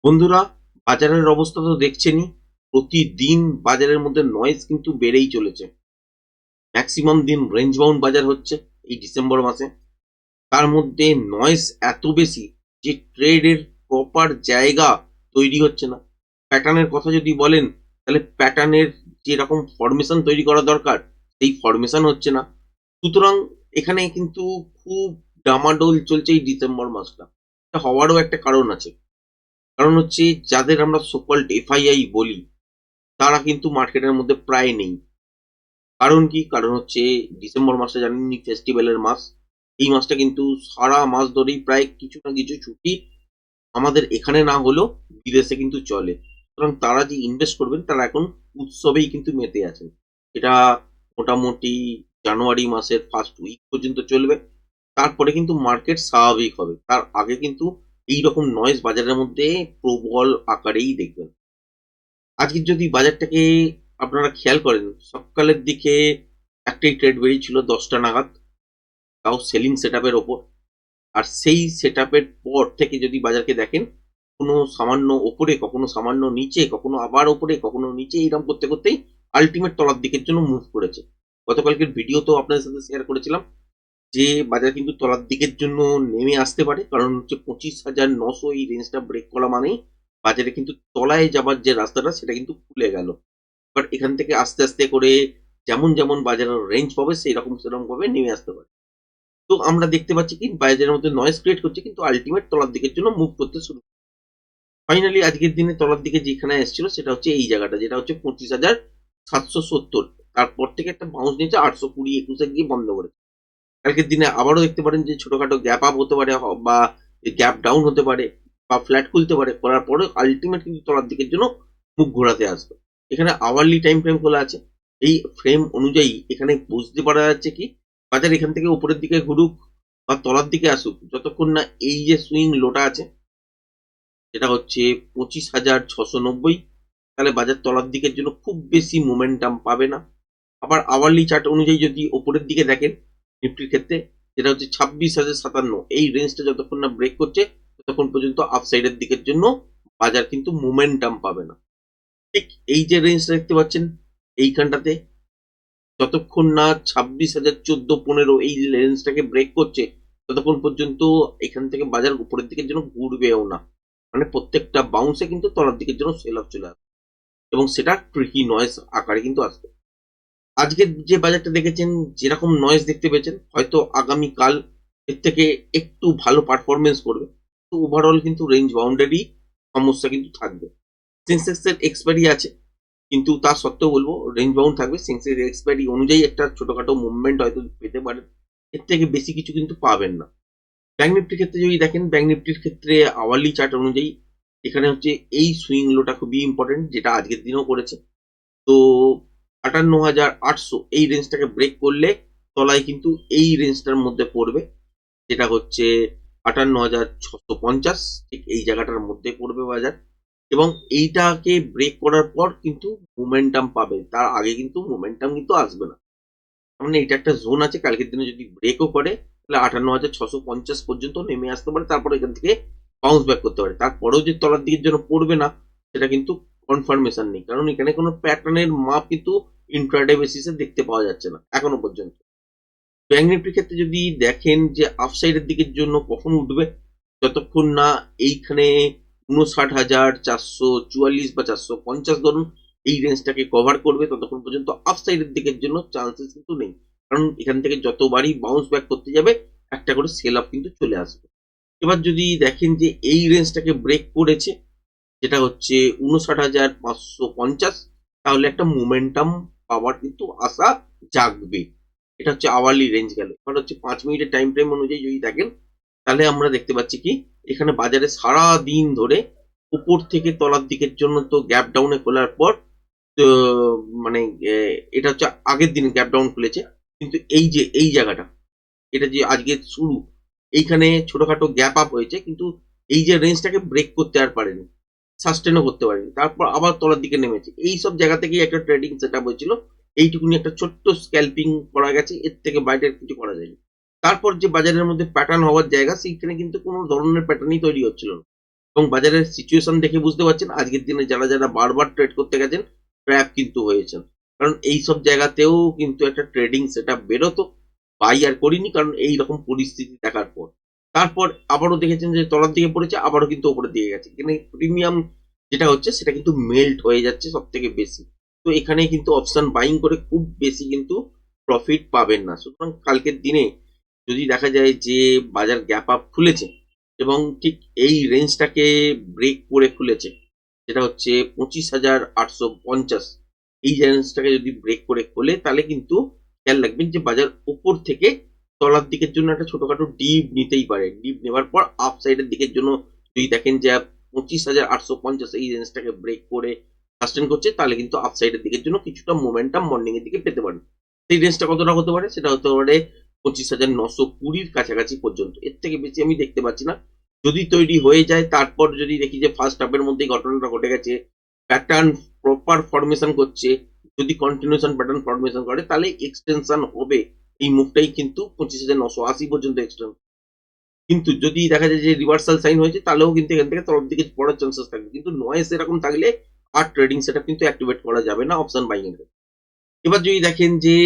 বন্ধুরা, বাজারের অবস্থা তো দেখছেনই। প্রতিদিন বাজারের মধ্যে নয়েজ কিন্তু বেড়েই চলেছে। ম্যাক্সিমাম দিন রেঞ্জ বাউন্ড বাজার হচ্ছে এই ডিসেম্বর মাসে। তার মধ্যে নয়েজ এত বেশি যে ট্রেডের প্রপার জায়গা তৈরি হচ্ছে না। প্যাটার্নের কথা যদি বলেন, তাহলে প্যাটার্নের যেরকম ফরমেশন তৈরি করা দরকার সেই ফরমেশন হচ্ছে না। সুতরাং এখানে কিন্তু খুব ডামাডোল চলছে এই ডিসেম্বর মাসটা। এটা হওয়ারও একটা কারণ আছে। কারণ হচ্ছে, যাদের আমরা সোকল্ড এফআইআই বলি, তারা কিন্তু মার্কেটের মধ্যে প্রায় নেই। কারণ কি? কারণ হচ্ছে ডিসেম্বর মাসটা জানেনই ফেস্টিভ্যালের মাস। এই মাসটা কিন্তু সারা মাস ধরেই প্রায় কিছু না কিছু ছুটি আমাদের এখানে না হলেও বিদেশে কিন্তু চলে। সুতরাং তারা যে ইনভেস্ট করবেন তারা এখন উৎসবেই কিন্তু মেতে আছেন। এটা মোটামুটি জানুয়ারি মাসের ফার্স্ট উইক পর্যন্ত চলবে। তারপরে কিন্তু মার্কেট স্বাভাবিক হবে। তার আগে কিন্তু এইরকম নয়েজ বাজারের মধ্যে প্রবল আকারেই দেখবেন। আজকে যদি বাজারটাকে আপনারা খেয়াল করেন, সকালের দিকে একটাই ট্রেড বেরিয়েছিল 10টা নাগাদ, তাও সেলিং সেট আপের ওপর। আর সেই সেট আপের পর থেকে যদি বাজারকে দেখেন, কোনো সামান্য ওপরে, কখনো সামান্য নিচে, কখনো আবার ওপরে, কখনো নিচে, এইরকম করতে করতেই আলটিমেট তলার দিকের জন্য মুভ করেছে। গতকালকের ভিডিও তো আপনাদের সাথে শেয়ার করেছিলাম যে বাজার কিন্তু তলার দিকের জন্য নেমে আসতে পারে। কারণ হচ্ছে 25,900 এই রেঞ্জটা ব্রেক করা মানেই বাজারে কিন্তু তলায় যাবার যে রাস্তাটা সেটা কিন্তু খুলে গেল। বাট এখান থেকে আস্তে আস্তে করে যেমন যেমন বাজারের রেঞ্জ পাবে সেই রকম সেরকম ভাবে নেমে আসতে পারে। তো আমরা দেখতে পাচ্ছি কি বাজারের মধ্যে নয়েজ ক্রিয়েট করছে, কিন্তু আলটিমেট তলার দিকের জন্য মুভ করতে শুরু। ফাইনালি আজকের দিনে তলার দিকে যেখানে এসেছিল সেটা হচ্ছে এই জায়গাটা, যেটা হচ্ছে 25,770। তারপর থেকে একটা বাউন্স নিয়েছে 820-21 গিয়ে বন্ধ করে। কালকের দিনে আবারও দেখতে পারেন যে ছোটখাটো গ্যাপ আপ হতে পারে, বা গ্যাপ ডাউন হতে পারে, বা ফ্ল্যাট খুলতে পারে। করার পরে আলটিমেট কিন্তু তলার দিকের জন্য মুখ ঘোরাতে আসবে। এখানে আওয়ারলি টাইম ফ্রেম খোলা আছে। এই ফ্রেম অনুযায়ী এখানে বুঝতে পারা যাচ্ছে কি বাজার এখান থেকে উপরের দিকে ঘুরুক বা তলার দিকে আসুক, যতক্ষণ না এই যে সুইং লোটা আছে যেটা হচ্ছে 25,690, তাহলে বাজার তলার দিকের জন্য খুব বেশি মোমেন্টাম পাবে না। আবার আওয়ারলি চার্ট অনুযায়ী যদি ওপরের দিকে দেখেন নিফটির ক্ষেত্রে, যেটা হচ্ছে 26,057, এই রেঞ্জটা যতক্ষণ না ব্রেক করছে ততক্ষণ পর্যন্ত আপসাইডের দিকের জন্য বাজার কিন্তু মোমেন্টাম পাবে না। ঠিক এই যে রেঞ্জটা দেখতে পাচ্ছেন এইখানটাতে, যতক্ষণ না 26,014-15 এই রেঞ্জটাকে ব্রেক করছে ততক্ষণ পর্যন্ত এখান থেকে বাজার উপরের দিকের জন্য ঘুরবেও না। মানে প্রত্যেকটা বাউন্সে কিন্তু তলার দিকের জন্য সেল অফ চলে আসবে, এবং সেটা ট্রিকি নয়েজ আকারে কিন্তু আসবে। আজকের যে বাজারটা দেখেছেন, যেরকম নয়েজ দেখতে পেয়েছেন, হয়তো আগামী কাল এর থেকে একটু ভালো পারফরমেন্স করবে। তো ওভারঅল কিন্তু রেঞ্জ বাউন্ডারি সমস্যা কিন্তু থাকবে। সেন্সেক্সের এক্সপায়ারি আছে, কিন্তু তা সত্ত্বেও বলবো রেঞ্জ বাউন্ড থাকবে। সেন্সেক্স এক্সপায়ারি অনুযায়ী একটা ছোটখাটো মুভমেন্ট হয়তো পেতে পারেন, এর থেকে বেশি কিছু কিন্তু পাবেন না। ব্যাংক নিফটির ক্ষেত্রে যদি দেখেন, ব্যাংক নিফটির ক্ষেত্রে আওয়ারলি চার্ট অনুযায়ী এখানে হচ্ছে এই সুইং লোটা খুবই ইম্পর্টেন্ট, যেটা আজকের দিনেও করেছে। তো 58,800 এই রেঞ্জটাকে ব্রেক করলে তলায় কিন্তু এই রেঞ্জটার মধ্যে পড়বে, যেটা হচ্ছে 58,650। ঠিক এই জায়গাটার মধ্যে পড়বে বাজার, এবং এইটাকে ব্রেক করার পর কিন্তু মোমেন্টাম পাবে। তার আগে কিন্তু মোমেন্টাম কিন্তু আসবে না। মানে এটা একটা জোন আছে, কালকের দিনে যদি ব্রেকও করে তাহলে 58,650 পর্যন্ত নেমে আসতে পারে, তারপর এখান থেকে বাউন্স ব্যাক করতে পারে। তারপরেও যে তলার দিকের জন্য পড়বে না সেটা কিন্তু কনফার্মেশন নেই, কারণ এখানে কোনো প্যাটার্নের মাপ কিন্তু ইন্ট্রাডে বেসিসে দেখতে পাওয়া যাচ্ছে না এখনো পর্যন্ত। ব্যাংক নিফটির ক্ষেত্রে যদি দেখেন যে আপসাইডের দিকের জন্য কখন উঠবে, যতক্ষণ না এইখানে 59,444 বা 450 ধরুন এই রেঞ্জটাকে কভার করবে ততক্ষণ পর্যন্ত আপসাইডের দিকের জন্য চান্সেস কিন্তু নেই। কারণ এখান থেকে যতবারই বাউন্স ব্যাক করতে যাবে একটা করে সেল অফ কিন্তু চলে আসবে। এবার যদি দেখেন যে এই রেঞ্জটাকে ব্রেক করেছে, যেটা হচ্ছে 59,550, তাহলে একটা মোমেন্টাম পাওয়ার কিন্তু আশা জাগবে। এটা হচ্ছে আওয়ারলি রেঞ্জ গেল। এবার হচ্ছে 5 মিনিটের টাইম ফ্রেম অনুযায়ী যদি দেখেন, তাহলে আমরা দেখতে পাচ্ছি কি এখানে বাজারে সারা দিন ধরে উপর থেকে তলার দিকের জন্য তো গ্যাপ ডাউনে খোলার পর, তো মানে এটা হচ্ছে আগের দিন গ্যাপ ডাউন খুলেছে, কিন্তু এই যে এই জায়গাটা, এটা যে আজকে শুরু, এইখানে ছোটখাটো গ্যাপ আপ হয়েছে, কিন্তু এই যে রেঞ্জটাকে ব্রেক করতে আর পারেনি, সাস্টেনও করতে পারেনি, তারপর আবার তলার দিকে নেমেছে। এই সব জায়গা থেকেই একটা ট্রেডিং সেট আপ হয়েছিল। এইটুকুনি একটা ছোট্ট স্ক্যাল্পিং করা গেছে, এর থেকে বাইরে আর কিছু করা যায়নি। তারপর যে বাজারের মধ্যে প্যাটার্ন হওয়ার জায়গা, সেইখানে কিন্তু কোনো ধরনের প্যাটার্নই তৈরি হচ্ছিল না। এবং বাজারের সিচুয়েশন দেখে বুঝতে পারছেন আজকের দিনে যারা যারা বারবার ট্রেড করতে গেছেন ট্র্যাপ কিন্তু হয়েছেন। কারণ এই সব জায়গাতেও কিন্তু একটা ট্রেডিং সেটআপ বেরোতো, বাই আর করিনি কারণ এই রকম পরিস্থিতি দেখার পর। তারপর আবারও দেখেছেন যে তলার দিকে পড়েছে, আবারও কিন্তু ওপরের দিকে গেছে। এখানে প্রিমিয়াম যেটা হচ্ছে সেটা কিন্তু মেল্ট হয়ে যাচ্ছে সব থেকে বেশি। তো এখানে কিন্তু অপশন বাইং করে খুব বেশি কিন্তু প্রফিট পাবেন না। সুতরাং কালকের দিনে যদি দেখা যায় যে বাজার গ্যাপ আপ খুলেছে এবং ঠিক এই রেঞ্জটাকে ব্রেক করে খুলেছে, যেটা হচ্ছে 25,850, এই রেঞ্জটাকে যদি ব্রেক করে খোলে তাহলে কিন্তু খেয়াল রাখবেন যে বাজার উপর থেকে তলার দিকের জন্য একটা ছোটখাটো ডিপ নিতেই পারে। ডিপ নেওয়ার পর আপ সাইডের দিকের জন্য যদি দেখেন যে 25,850 এই রেঞ্জটাকে ব্রেক করে সাস্টেন করছে, তাহলে কিন্তু আপ সাইডের দিকের জন্য কিছুটা মোমেন্টাম মর্নিং এর দিকে পেতে পারেন। সেই রেঞ্জটা কতটা হতে পারে, সেটা হতে পারে 25,920 কাছাকাছি পর্যন্ত। এর থেকে বেশি আমি দেখতে পাচ্ছি না। যদি তৈরি হয়ে যায় তারপর যদি দেখি যে ফার্স্ট হাফের মধ্যেই ঘটনাটা ঘটে গেছে, প্যাটার্ন প্রপার ফরমেশন করছে, যদি কন্টিনিউশন প্যাটার্ন ফরমেশন করে তাহলে এক্সটেনশন হবে। এই মুভটাই কিন্তু 25,980 পর্যন্ত এক্সটেন্ড। কিন্তু যদি দেখা যায় যে রিভার্সাল সাইন হয়েছে তাহলেও কিন্তু এখান থেকে তরফ দিকে পড়ার চান্সেস থাকবে। কিন্তু নয়েস এরকম থাকলে আর ট্রেডিং সেটআপ কিন্তু অ্যাক্টিভেট করা যাবে না অপশন বাইং এর। এবার যদি দেখেন যে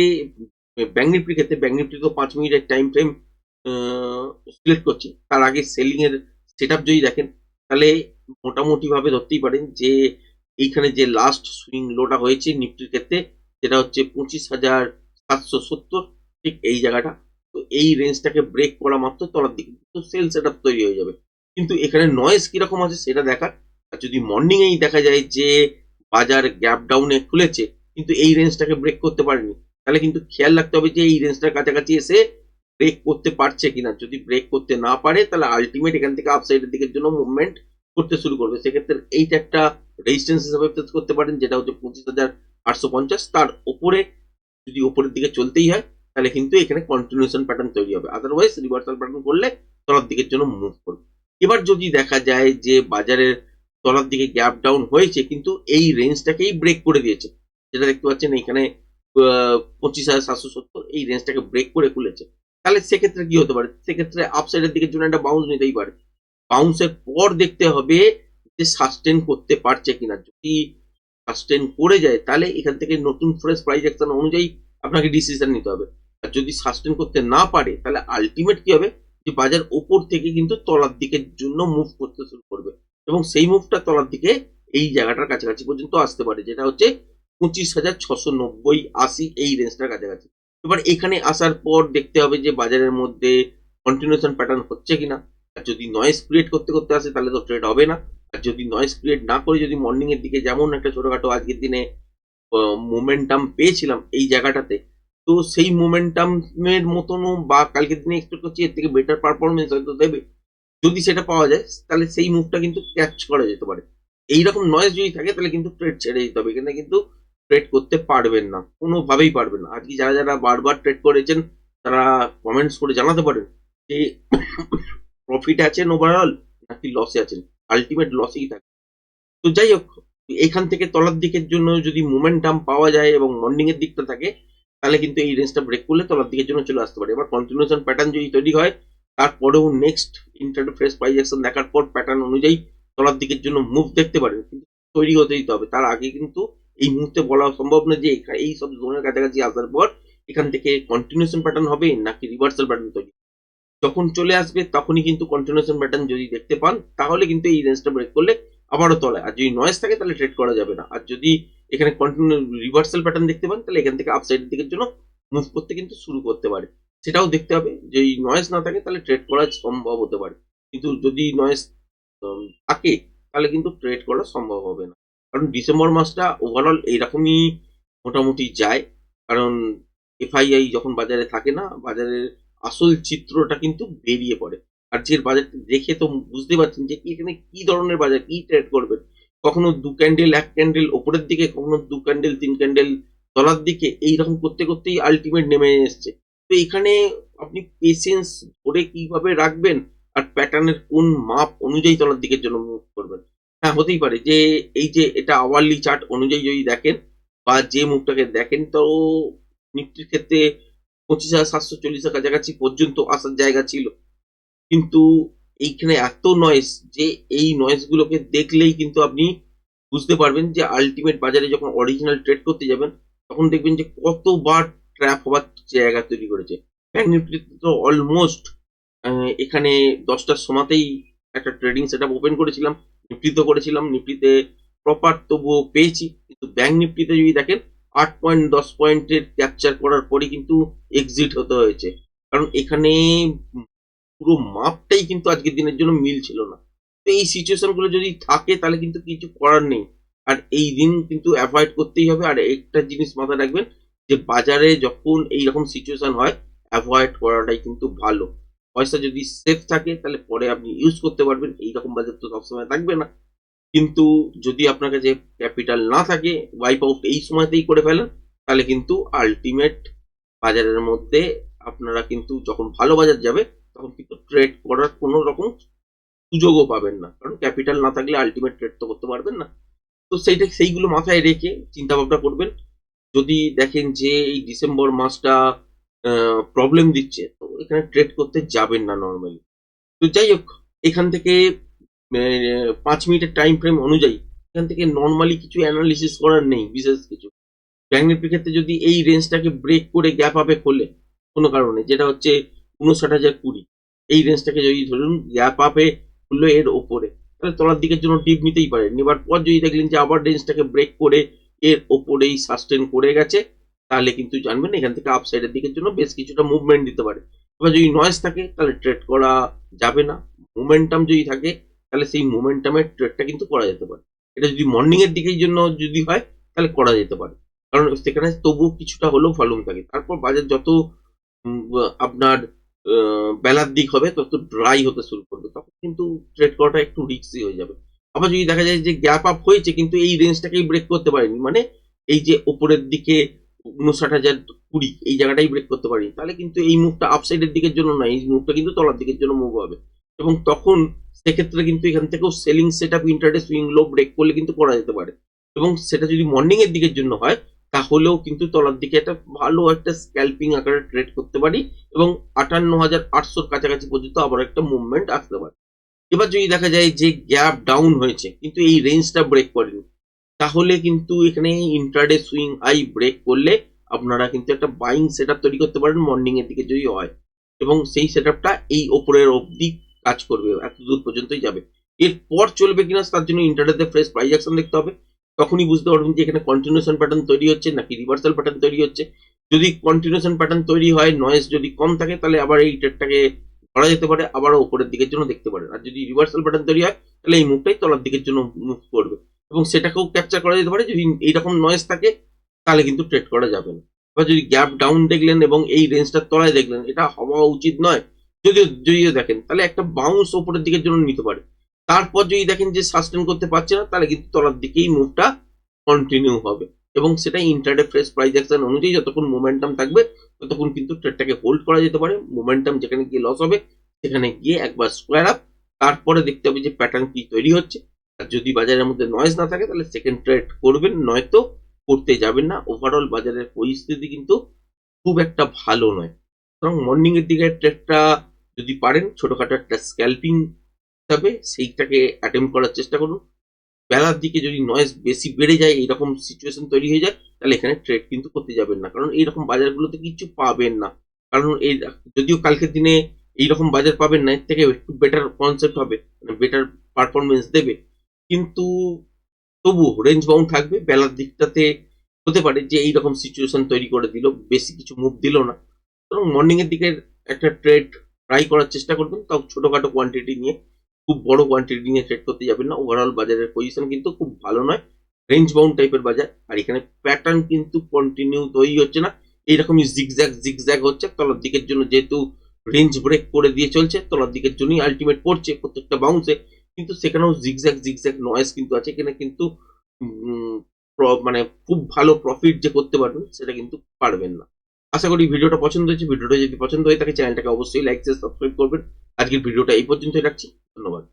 ব্যাংক নিফটির ক্ষেত্রে, ব্যাংক নিফটি তো 5 মিনিটের টাইম ফ্রেম সিলেক্ট করছি, তার আগে সেলিং এর সেটআপ যদি দেখেন তাহলে মোটামুটি ভাবে ধরতেই পারেন যে এইখানে যে লাস্ট সুইং লোটা হয়েছে নিফটির ক্ষেত্রে সেটা হচ্ছে 25,770, ঠিক এই জায়গাটা। তো এই রেঞ্জটাকে ব্রেক করা মাত্র তলার দিকে তো সেল সেটআপ তৈরি হয়ে যাবে। কিন্তু এখানে নয়েজ কিরকম আছে সেটা দেখার। আর যদি মর্নিং এই দেখা যায় যে বাজার গ্যাপ ডাউনে খুলেছে কিন্তু এই রেঞ্জটাকে ব্রেক করতে পারেনি, তাহলে কিন্তু খেয়াল রাখতে হবে যে এই রেঞ্জটার কাছাকাছি এসে ব্রেক করতে পারছে কিনা। যদি ব্রেক করতে না পারে তাহলে আলটিমেট এখান থেকে আপসাইডের দিকের জন্য মুভমেন্ট করতে শুরু করবে। সেক্ষেত্রে এইটা একটা রেজিস্ট্যান্স হিসাবে ফেস করতে পারেন, যেটা হচ্ছে 25,850। তার ওপরে যদি ওপরের দিকে চলতেই হয় তাহলে কিন্তু এখানে কন্টিনিউশন প্যাটার্ন তৈরি হবে, আদারওয়াইজ রিভার্সাল প্যাটার্ন করলে তলার দিকের জন্য মুভ করবে। এবার যদি দেখা যায় যে বাজারের তলার দিকে গ্যাপ ডাউন হয়েছে কিন্তু এই রেঞ্জটাকেই ব্রেক করে দিয়েছে, যেটা দেখতে পাচ্ছেন এখানে 25,770 এই রেঞ্জটাকে ব্রেক করে খুলেছে, তাহলে সেক্ষেত্রে কি হতে পারে, সেক্ষেত্রে আপসাইডের দিকের জন্য একটা বাউন্স নিতেই পারে। বাউন্সের পর দেখতে হবে যে সাস্টেন করতে পারছে কিনা। যদি সাস্টেন করে যায় তাহলে এখান থেকে নতুন ফ্রেশ প্রাইস অ্যাকশন অনুযায়ী আপনাকে ডিসিশন নিতে হবে। আর যদি সাস্টেন করতে না পারে তাহলে আলটিমেট কি হবে যে বাজার ওপর থেকে কিন্তু তলার দিকের জন্য মুভ করতে শুরু করবে এবং সেই মুভটা তলার দিকে এই জায়গাটার কাছাকাছি পর্যন্ত আসতে পারে, যেটা হচ্ছে 25,690-80 এই রেঞ্জটার কাছাকাছি। এবার এখানে আসার পর দেখতে হবে যে বাজারের মধ্যে কন্টিনিউশন প্যাটার্ন হচ্ছে কিনা। আর যদি নয়েজ ক্রিয়েট করতে করতে আসে তাহলে তো ট্রেড হবে না। আর যদি নয়েজ ক্রিয়েট না করে যদি মর্নিং এর দিকে যেমন একটা ছোটখাটো আজকের দিনে মোমেন্টাম পেয়েছিলাম এই জায়গাটাতে, তো সেই মোমেন্টামের মতনও বা কালকের দিনে এক্সপেক্ট করছি এর থেকে বেটার পারফরমেন্স হয়তো দেবে। যদি সেটা পাওয়া যায় তাহলে সেই মুভটা কিন্তু ক্যাচ করা যেতে পারে। এইরকম নয়েজ যদি থাকে তাহলে কিন্তু ট্রেড ছেড়ে দিতে হবে, এখানে কিন্তু ট্রেড করতে পারবেন না, কোনোভাবেই পারবেন না। আজকে যারা যারা বারবার ট্রেড করেছেন তারা কমেন্টস করে জানাতে পারেন যে প্রফিট আছেন ওভারঅল নাকি লসে আছেন। আলটিমেট লসেই থাকে। তো যাই হোক, এখান থেকে তলার দিকের জন্য যদি মোমেন্টাম পাওয়া যায় এবং মর্নিং এর দিকটা থাকে তাহলে কিন্তু এই রেঞ্জটা ব্রেক করলে তলার দিকের জন্য চলে আসতে পারে। এবার কন্টিনিউশন প্যাটার্ন যদি তৈরি হয় তারপরেও next intraday fresh price action দেখার পর প্যাটার্ন অনুযায়ী তলার দিকের জন্য মুভ দেখতে পারেন, কিন্তু তৈরি হতে দিতে হবে। তার আগে কিন্তু এই মুহূর্তে বলা সম্ভব না যে এই সব জোনের কাছাকাছি আসার পর এখান থেকে কন্টিনিউশন প্যাটার্ন হবে নাকি রিভার্সাল প্যাটার্ন তৈরি। যখন চলে আসবে তখনই কিন্তু কন্টিনিউশন প্যাটার্ন যদি দেখতে পান তাহলে কিন্তু এই রেঞ্জটা ব্রেক করলে আবারও তলায়। আর যদি নয়েজ থাকে তাহলে ট্রেড করা যাবে না। আর যদি এখানে কন্টিনিউ রিভার্সাল প্যাটার্ন দেখতে পান তাহলে এখান থেকে আপসাইডের দিকের জন্য মুভ করতে কিন্তু শুরু করতে পারে। সেটাও দেখতে হবে, যে এই নয়েজ না থাকে তাহলে ট্রেড করা সম্ভব হতে পারে, কিন্তু যদি নয়েজ থাকে তাহলে কিন্তু ট্রেড করা সম্ভব হবে না। কারণ ডিসেম্বর মাসটা ওভারঅল এইরকমই মোটামুটি যায়। কারণ এফআইআই যখন বাজারে থাকে না, বাজারের আসল চিত্রটা কিন্তু বেরিয়ে পড়ে। আজকের বাজারটা দেখে তো বুঝতে পারছেন যে এখানে কি ধরনের বাজার, কি ট্রেড করবেন। কখনো 2 ক্যান্ডেল 1 ক্যান্ডেল ওপরের দিকে, কখনো 2 ক্যান্ডেল 3 ক্যান্ডেল তলার দিকে, এইরকম করতে করতেই আলটিমেট নেমে এসছে। তো এখানে আপনি পেশেন্স ধরে কিভাবে রাখবেন আর প্যাটার্নের কোন মাপ অনুযায়ী তলার দিকের জন্য মুভ করবেন। হ্যাঁ, হতেই পারে যে এই যে এটা আওয়ারলি চার্ট অনুযায়ী যদি দেখেন বা যে মুভটাকে দেখেন, তো নিফটির ক্ষেত্রে 25,740 এর কাছাকাছি পর্যন্ত আসার জায়গা ছিল। কিন্তু এইখানে এত নয়েজ যে এই নয়েজ গুলোকে দেখলেই কিন্তু আপনি বুঝতে পারবেন যে আলটিমেট বাজারে যখন অরিজিনাল ট্রেড করতে যাবেন তখন দেখবেন যে কতবার ট্র্যাপ হওয়ার জায়গা তৈরি করেছে। ব্যাংক নিফটিতে তো অলমোস্ট এখানে 10টার সময়তেই একটা ট্রেডিং সেটআপ ওপেন করেছিলাম, নিফটিতে করেছিলাম, নিফটিতে প্রপার তবুও পেয়েছি, কিন্তু ব্যাংক নিফটিতে যদি দেখেন 8 পয়েন্ট 10 পয়েন্টের ক্যাপচার করার পরে কিন্তু এক্সিট হতে হয়েছে, কারণ এখানে পুরো মাপটাই কিন্তু আজকের দিনের জন্য মিল ছিল না। তো এই সিচুয়েশন গুলো যদি থাকে তাহলে কিন্তু কিছু করার নেই, আর এই দিন কিন্তু অ্যাভয়েড করতেই হবে। আর একটা জিনিস মাথায় রাখবেন যে বাজারে যখন এইরকম সিচুয়েশন হয় অ্যাভয়েড করাটাই কিন্তু ভালো। পয়সা যদি সেফ থাকে তাহলে পরে আপনি ইউজ করতে পারবেন, এইরকম বাজার তো সবসময় থাকবে না। কিন্তু যদি আপনার কাছে ক্যাপিটাল না থাকে, ওয়াইপ আউট এই সময়তেই করে ফেলেন, তাহলে কিন্তু আলটিমেট বাজারের মধ্যে আপনারা কিন্তু যখন ভালো বাজার যাবে তখন কিন্তু ট্রেড করার কোনো রকম সুযোগও পাবেন না, কারণ ক্যাপিটাল না থাকলে আলটিমেট ট্রেড তো করতে পারবেন না। তো সেইগুলো মাথায় রেখে চিন্তা ভাবনা করবেন। যদি দেখেন যে এই ডিসেম্বর মাসটা প্রবলেম দিচ্ছে, তো এখানে ট্রেড করতে যাবেন না নর্মালি। তো যাই হোক, এখান থেকে 5 মিনিটের টাইম ফ্রেম অনুযায়ী এখান থেকে নর্মালি কিছু অ্যানালিসিস করার নেই বিশেষ কিছু। ব্যাংক নিফটির ক্ষেত্রে যদি এই রেঞ্জটাকে ব্রেক করে গ্যাপ আপে খোলে কোনো কারণে, যেটা হচ্ছে 59,020, এই রেঞ্জটাকে যদি ধরুন গ্যাপ আপে খুললো এর ওপরে, তাহলে তলার দিকের জন্য ডিপ নিতেই পারেন। নেবার পর যদি দেখলেন যে আবার রেঞ্জটাকে ব্রেক করে এর ওপরেই সাস্টেন করে গেছে, তাহলে কিন্তু জানবেন এখান থেকে আপসাইডের দিকের জন্য বেশ কিছুটা মুভমেন্ট দিতে পারে। এবার যদি নয়েজ থাকে তাহলে ট্রেড করা যাবে না। মোমেন্টাম যদি থাকে তাহলে সেই মোমেন্টামের ট্রেডটা কিন্তু করা যেতে পারে। এটা যদি মর্নিং এর দিকের জন্য যদি হয় তাহলে করা যেতে পারে, কারণ সেখানে তবুও কিছুটা হলেও ভলিউম থাকে। তারপর বাজার যত আপনার বেলার দিক হবে তত ড্রাই হতে শুরু করবে, তখন কিন্তু ট্রেড করাটা একটু রিস্কি হয়ে যাবে। আবার যদি দেখা যায় যে গ্যাপ আপ হয়েছে কিন্তু এই রেঞ্জটাকেই ব্রেক করতে পারেনি, মানে এই যে ওপরের দিকে 59,020 এই জায়গাটাই ব্রেক করতে পারেনি, তাহলে কিন্তু এই মুভটা আপসাইডের দিকের জন্য নয়, এই মুভটা কিন্তু তলার দিকের জন্য মুভ হবে। এবং তখন সেক্ষেত্রে কিন্তু এখান থেকেও selling set up intraday swing low break করলে কিন্তু করা যেতে পারে। এবং সেটা যদি মর্নিং এর দিকের জন্য হয় তাহলেও কিন্তু তলার দিকে একটা ভালো একটা স্ক্যাল্পিং আকারে ট্রেড করতে পারি, এবং 58,800 কাছাকাছি পর্যন্ত আবার একটা মুভমেন্ট আসতে পারে। এবার যদি দেখা যায় যে গ্যাপ ডাউন হয়েছে কিন্তু এই রেঞ্জটা ব্রেক করেনি, তাহলে কিন্তু এখানে ইন্ট্রাডে সুইং হাই ব্রেক করলে আপনারা কিন্তু একটা বাইং সেট আপ তৈরি করতে পারেন মর্নিং এর দিকে যদি হয়, এবং সেই সেট আপটা এই ওপরের অবধি কাজ করবে, এত দূর পর্যন্তই যাবে। এরপর চলবে কিনা তার জন্য ইন্টারডেতে ফ্রেশ প্রাইস অ্যাকশন দেখতে হবে, তখনই বুঝতে পারবেন যে এখানে কন্টিনিউশন প্যাটার্ন তৈরি হচ্ছে নাকি রিভার্সাল প্যাটার্ন তৈরি হচ্ছে। যদি কন্টিনিউশন প্যাটার্ন তৈরি হয়, নয়েজ যদি কম থাকে, তাহলে আবার এই ট্রেডটাকে করা যেতে পারে, আবারও উপরের দিকের জন্য দেখতে পারেন। আর যদি রিভার্সাল প্যাটার্ন তৈরি হয় তাহলে এই মুভটাই তলার দিকের জন্য মুভ করবে, এবং সেটাকেও ক্যাপচার করা যেতে পারে। যদি এইরকম নয়েজ থাকে তাহলে কিন্তু ট্রেড করা যাবে না। এবার যদি গ্যাপ ডাউন দেখলেন এবং এই রেঞ্জটার তলায় দেখলেন, এটা হওয়া উচিত নয়, যদিও দেখেন তাহলে একটা বাউন্স ওপরের দিকের জন্য নিতে পারে। তারপর যদি দেখেন যে সাস্টেন করতে পারছে না, তাহলে কিন্তু তলার দিকেই মুভটা কন্টিনিউ হবে, এবং সেটা ইন্টারডে ফ্রেশ প্রাইস অ্যাকশন অনুযায়ী যতক্ষণ মোমেন্টাম থাকবে ততক্ষণ কিন্তু ট্রেডটাকে হোল্ড করা যেতে পারে। মোমেন্টাম যেখানে গিয়ে লস হবে সেখানে গিয়ে একবার স্কোয়ার আপ, তারপরে দেখতে হবে যে প্যাটার্ন কি তৈরি হচ্ছে। আর যদি বাজারের মধ্যে নয়েজ না থাকে তাহলে সেকেন্ড ট্রেড করবেন, নয়তো করতে যাবেন না। ওভারঅল বাজারের পরিস্থিতি কিন্তু খুব একটা ভালো নয়, সুতরাং মর্নিং এর দিকে ট্রেডটা যদি পারেন ছোটখাটো একটা স্ক্যাল্পিং হিসাবে সেইটাকে অ্যাটেম্প করার চেষ্টা করুন। বেলার দিকে যদি নয়েজ বেশি বেড়ে যায়, এইরকম সিচুয়েশন তৈরি হয়ে যায়, তাহলে এখানে ট্রেড কিন্তু করতে যাবেন না, কারণ এইরকম বাজারগুলোতে কিছু পাবেন না। কারণ এই যদিও কালকের দিনে এইরকম বাজার পাবেন না, এর থেকে একটু বেটার কনসেপ্ট হবে, মানে বেটার পারফরমেন্স দেবে, কিন্তু তবু রেঞ্জ বাউন্ড থাকবে। বেলার দিকটাতে হতে পারে যে এইরকম সিচুয়েশন তৈরি করে দিল, বেশি কিছু মুভ দিল না। সুতরাং মর্নিং এর দিকে একটা ট্রেড ট্রাই করার চেষ্টা করবেন, তাও ছোটখাটো কোয়ান্টিটি নিয়ে, খুব বড় কোয়ান্টিটি নিয়ে ট্রেড করতে যাবেন না। ওভারঅল বাজারের পজিশন কিন্তু খুব ভালো নয়, রেঞ্জ বাউন্ড টাইপের বাজার। আর এখানে প্যাটার্ন কিন্তু কন্টিনিউ তৈরি হচ্ছে না, এইরকমই জিগজ্যাগ হচ্ছে তলার দিকের জন্য, যেহেতু রেঞ্জ ব্রেক করে দিয়ে চলছে তলার দিকের জন্যই আলটিমেট পড়ছে প্রত্যেকটা বাউন্সে, কিন্তু সেখানেও জিগজ্যাগ নয়েজ কিন্তু আছে। এখানে কিন্তু মানে খুব ভালো প্রফিট যে করতে পারবেন সেটা কিন্তু পারবেন না। আশা করি ভিডিওটা পছন্দ হয়েছে। ভিডিওটা যদি পছন্দ হয়ে থাকে চ্যানেলটাকে অবশ্যই লাইক শেয়ার সাবস্ক্রাইব করবেন। আজকের ভিডিওটা এই পর্যন্তই রাখছি, ধন্যবাদ।